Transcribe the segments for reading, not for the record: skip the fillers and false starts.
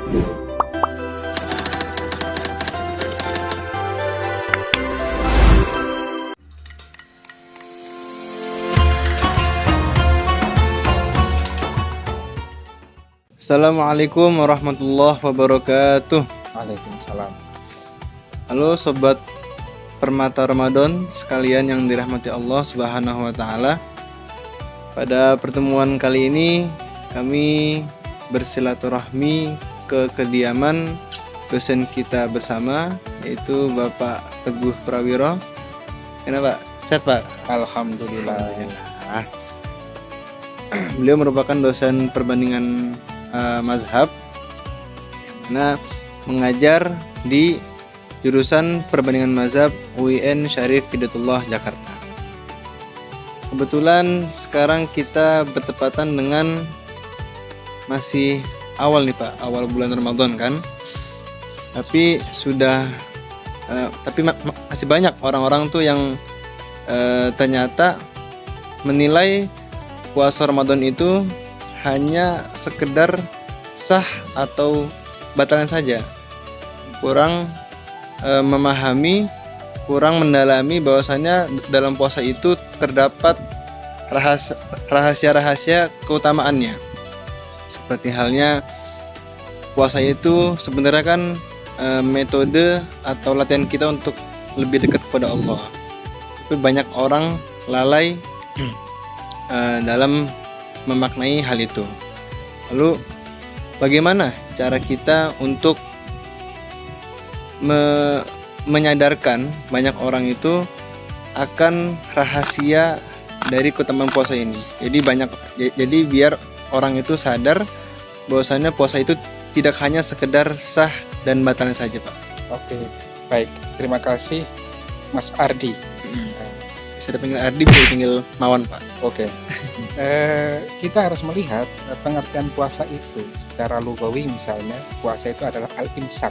Assalamualaikum warahmatullahi wabarakatuh. Waalaikumsalam. Halo sobat Permata Ramadan sekalian yang dirahmati Allah Subhanahu wa taala. Pada pertemuan kali ini kami bersilaturahmi ke kediaman dosen kita bersama, yaitu Bapak Teguh Prawiro. Kenapa Pak? Sehat Pak? Alhamdulillah. Beliau merupakan dosen perbandingan mazhab, nah mengajar di jurusan perbandingan mazhab UIN Syarif Hidayatullah Jakarta. Kebetulan sekarang kita bertepatan dengan masih awal nih Pak, awal bulan Ramadan kan, tapi masih banyak orang-orang tuh yang ternyata menilai puasa Ramadan itu hanya sekedar sah atau batalan saja, kurang memahami, kurang mendalami bahwasanya dalam puasa itu terdapat rahasia-rahasia keutamaannya. Seperti halnya puasa itu sebenarnya kan metode atau latihan kita untuk lebih dekat kepada Allah. Tapi banyak orang lalai dalam memaknai hal itu. Lalu bagaimana cara kita untuk menyadarkan banyak orang itu akan rahasia dari keutamaan puasa ini. Jadi biar orang itu sadar bahwasanya puasa itu tidak hanya sekedar sah dan batalnya saja, Pak. Oke, baik. Terima kasih Mas Ardi. Bisa dipanggil Ardi, bisa dipanggil Mawan, Pak. Oke. Kita harus melihat pengertian puasa itu secara lugawi. Misalnya puasa itu adalah al-imsak,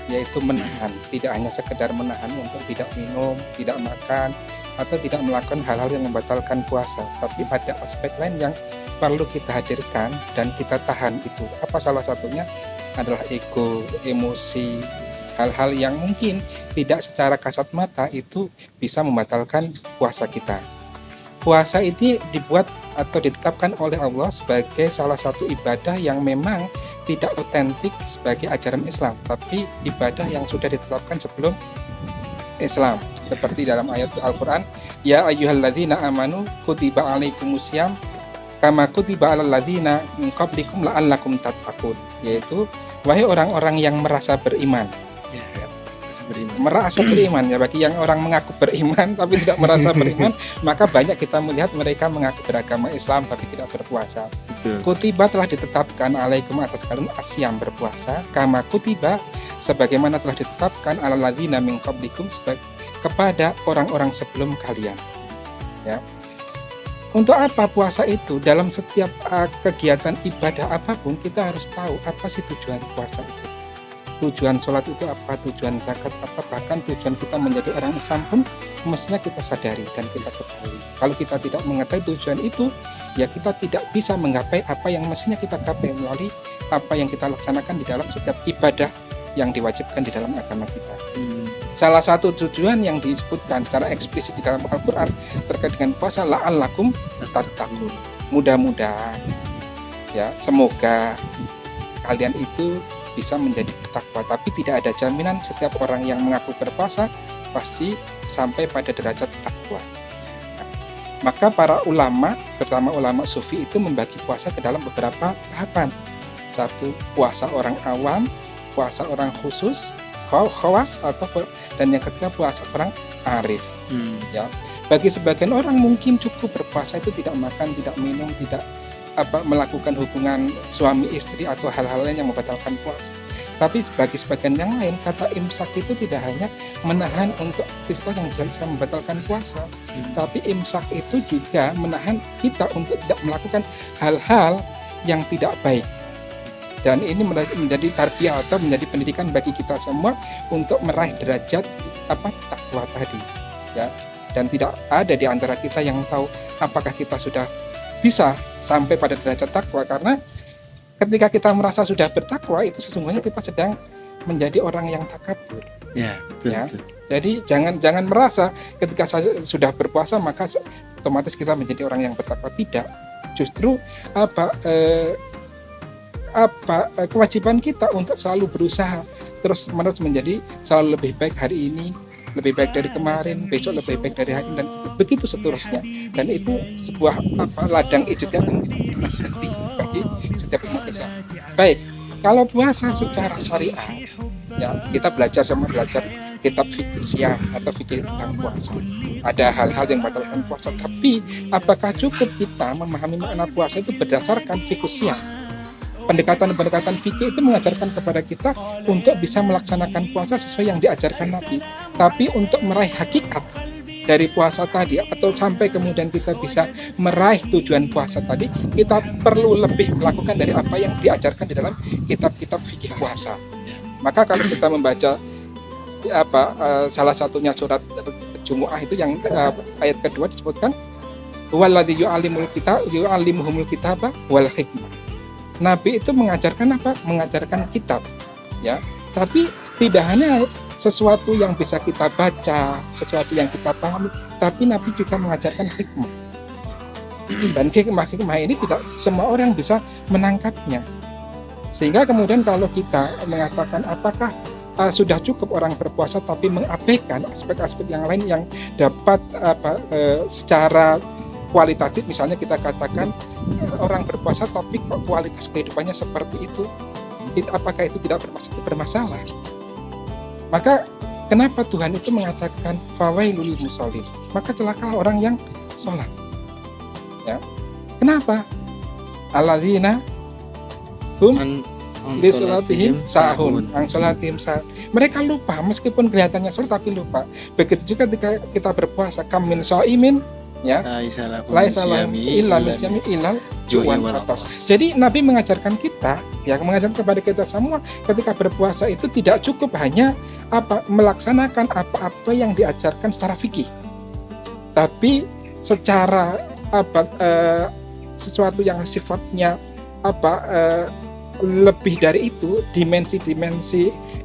yaitu menahan, tidak hanya sekedar menahan untuk tidak minum, tidak makan, atau tidak melakukan hal-hal yang membatalkan puasa, tapi ada aspek lain yang perlu kita hadirkan dan kita tahan. Itu apa? Salah satunya adalah ego, emosi, hal-hal yang mungkin tidak secara kasat mata itu bisa membatalkan puasa kita. Puasa ini dibuat atau ditetapkan oleh Allah sebagai salah satu ibadah yang memang tidak otentik sebagai ajaran Islam, tapi ibadah yang sudah ditetapkan sebelum Islam. Seperti dalam ayat Al-Quran, ya ayyuhalladzina amanu kutiba alaikumusiyam kama kutiba alal ladzina min qablikum la'allakum tattaqun, yaitu wahai orang-orang yang merasa beriman. Merasa beriman, ya, bagi yang orang mengaku beriman tapi tidak merasa beriman, maka banyak kita melihat mereka mengaku beragama Islam tapi tidak berpuasa. Kutiba telah ditetapkan alaikum atas kalian asyam berpuasa, kama kutiba sebagaimana telah ditetapkan alal ladzina min qablikum kepada orang-orang sebelum kalian. Ya. Untuk apa puasa itu? Dalam setiap kegiatan ibadah apapun kita harus tahu apa sih tujuan puasa itu. Tujuan sholat itu apa, tujuan zakat apa, bahkan tujuan kita menjadi orang Islam pun mestinya kita sadari dan kita ketahui. Kalau kita tidak mengetahui tujuan itu, ya kita tidak bisa menggapai apa yang mestinya kita gapai melalui apa yang kita laksanakan di dalam setiap ibadah yang diwajibkan di dalam agama kita. Salah satu tujuan yang disebutkan secara eksplisit di dalam Al-Quran terkait dengan puasa, la'allakum tattaqun. Mudah-mudahan, ya, semoga kalian itu bisa menjadi bertakwa, tapi tidak ada jaminan setiap orang yang mengaku berpuasa pasti sampai pada derajat takwa. Maka para ulama, terutama ulama sufi itu membagi puasa ke dalam beberapa tahapan. Satu, puasa orang awam, puasa orang khusus, khawas, dan yang ketiga puasa orang arif. Ya, bagi sebagian orang mungkin cukup berpuasa itu tidak makan, tidak minum, tidak melakukan hubungan suami istri atau hal-hal lain yang membatalkan puasa. Tapi bagi sebagian yang lain, kata imsak itu tidak hanya menahan untuk aktivitas yang bisa membatalkan puasa, tapi imsak itu juga menahan kita untuk tidak melakukan hal-hal yang tidak baik. Dan ini menjadi tarbiyah atau menjadi pendidikan bagi kita semua untuk meraih derajat takwa tadi, ya. Dan tidak ada di antara kita yang tahu apakah kita sudah bisa sampai pada derajat takwa, karena ketika kita merasa sudah bertakwa, itu sesungguhnya kita sedang menjadi orang yang takabur. Ya, betul, Ya. betul. Jadi jangan merasa ketika saya sudah berpuasa maka otomatis kita menjadi orang yang bertakwa. Tidak. Justru kewajiban kita untuk selalu berusaha terus menerus menjadi selalu lebih baik hari ini, lebih baik dari kemarin, besok lebih baik dari hari ini, dan begitu seterusnya. Dan itu sebuah ladang ijtihad yang tidak pernah berhenti bagi setiap umat Islam. Baik, kalau puasa secara syariah, ya kita belajar kitab fikih siam atau fikih tentang puasa. Ada hal-hal yang membatalkan puasa, tapi apakah cukup kita memahami makna puasa itu berdasarkan fikih siam? Pendekatan-pendekatan fikih itu mengajarkan kepada kita untuk bisa melaksanakan puasa sesuai yang diajarkan Nabi. Tapi untuk meraih hakikat dari puasa tadi, atau sampai kemudian kita bisa meraih tujuan puasa tadi, kita perlu lebih melakukan dari apa yang diajarkan di dalam kitab-kitab fikih puasa. Maka kalau kita membaca salah satunya surat Jumu'ah itu yang ayat kedua disebutkan waladzi yu'allimuhumul kitaba wal hikmah. Nabi itu mengajarkan apa? Mengajarkan kitab, ya. Tapi tidak hanya sesuatu yang bisa kita baca, sesuatu yang kita pahami, tapi Nabi juga mengajarkan hikmah. Dan hikmah ini tidak semua orang bisa menangkapnya. Sehingga kemudian kalau kita mengatakan apakah sudah cukup orang berpuasa tapi mengabaikan aspek-aspek yang lain yang dapat secara kualitatif, misalnya kita katakan orang berpuasa tapi kok kualitas kehidupannya seperti itu, apakah itu tidak bermasalah? Maka kenapa Tuhan itu mengatakan fawailul musholin, maka celaka orang yang sholat, ya. Kenapa? Alladzina hum li sholatihim sahun, mereka lupa meskipun kelihatannya sholat tapi lupa. Begitu juga ketika kita berpuasa, kam min shaimin, ya, laisa lahum illa misyami ilal ju'an atas. Jadi Nabi mengajarkan kita, ya, mengajarkan kepada kita semua ketika berpuasa itu tidak cukup hanya melaksanakan apa-apa yang diajarkan secara fikih, tapi secara sesuatu yang sifatnya lebih dari itu, dimensi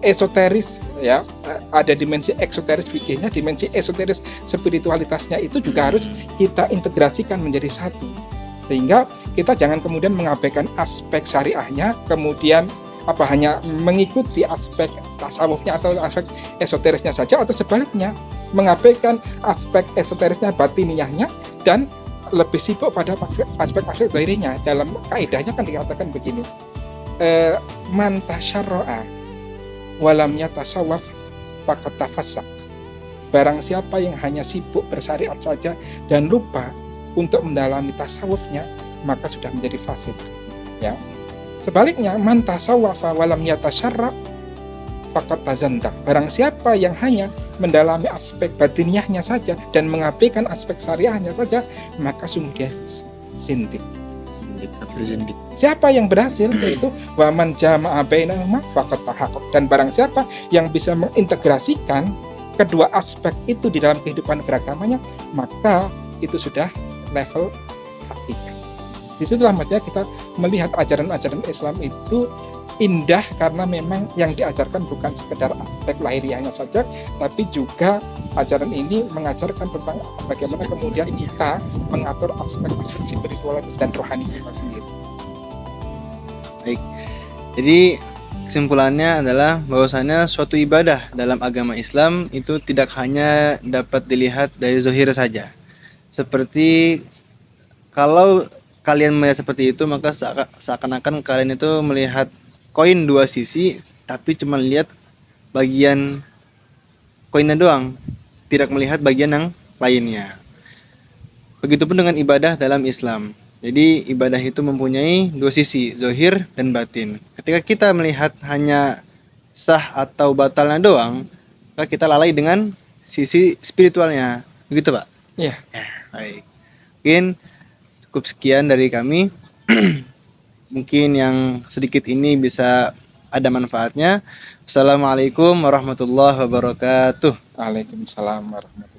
esoteris, ya, ada dimensi eksoteris fikihnya, dimensi esoteris spiritualitasnya itu juga harus kita integrasikan menjadi satu, sehingga kita jangan kemudian mengabaikan aspek syariahnya, kemudian hanya mengikuti aspek tasawufnya atau aspek esoterisnya saja, atau sebaliknya mengabaikan aspek esoterisnya, batiniyahnya, dan lebih sibuk pada aspek-aspek zahirnya. Dalam kaidahnya kan dikatakan begini, man tasyarra'a walam yatasawwaf faqad tafassak. Barang siapa yang hanya sibuk bersyariat saja dan lupa untuk mendalami tasawufnya, maka sudah menjadi fasik, ya. Sebaliknya, man tasawwafa walam yatasyarra faqad tazandak. Barang siapa yang hanya mendalami aspek batiniyahnya saja dan mengabaikan aspek syariahnya saja, maka sungguh dia zindik. Siapa yang berhasil, yaitu waman jama'a bainahuma faqad tahaqqaq. Dan barang siapa yang bisa mengintegrasikan kedua aspek itu di dalam kehidupan beragamanya, maka itu sudah level hakikat. Di situlah maksudnya kita melihat ajaran-ajaran Islam itu indah karena memang yang diajarkan bukan sekedar aspek lahiriahnya saja, tapi juga ajaran ini mengajarkan tentang bagaimana kemudian kita mengatur aspek-aspek spiritualitas dan rohani kita sendiri. Baik, jadi kesimpulannya adalah bahwasanya suatu ibadah dalam agama Islam itu tidak hanya dapat dilihat dari zahir saja. Seperti kalau kalian melihat seperti itu, maka seakan-akan kalian itu melihat koin dua sisi, tapi cuma lihat bagian koinnya doang, tidak melihat bagian yang lainnya. Begitupun dengan ibadah dalam Islam. Jadi ibadah itu mempunyai dua sisi, zahir dan batin. Ketika kita melihat hanya sah atau batalnya doang, maka kita lalai dengan sisi spiritualnya. Begitu, Pak? Iya. Baik. Mungkin cukup sekian dari kami. Mungkin yang sedikit ini bisa ada manfaatnya. Assalamualaikum warahmatullahi wabarakatuh. Waalaikumsalam warahmatullahi wabarakatuh.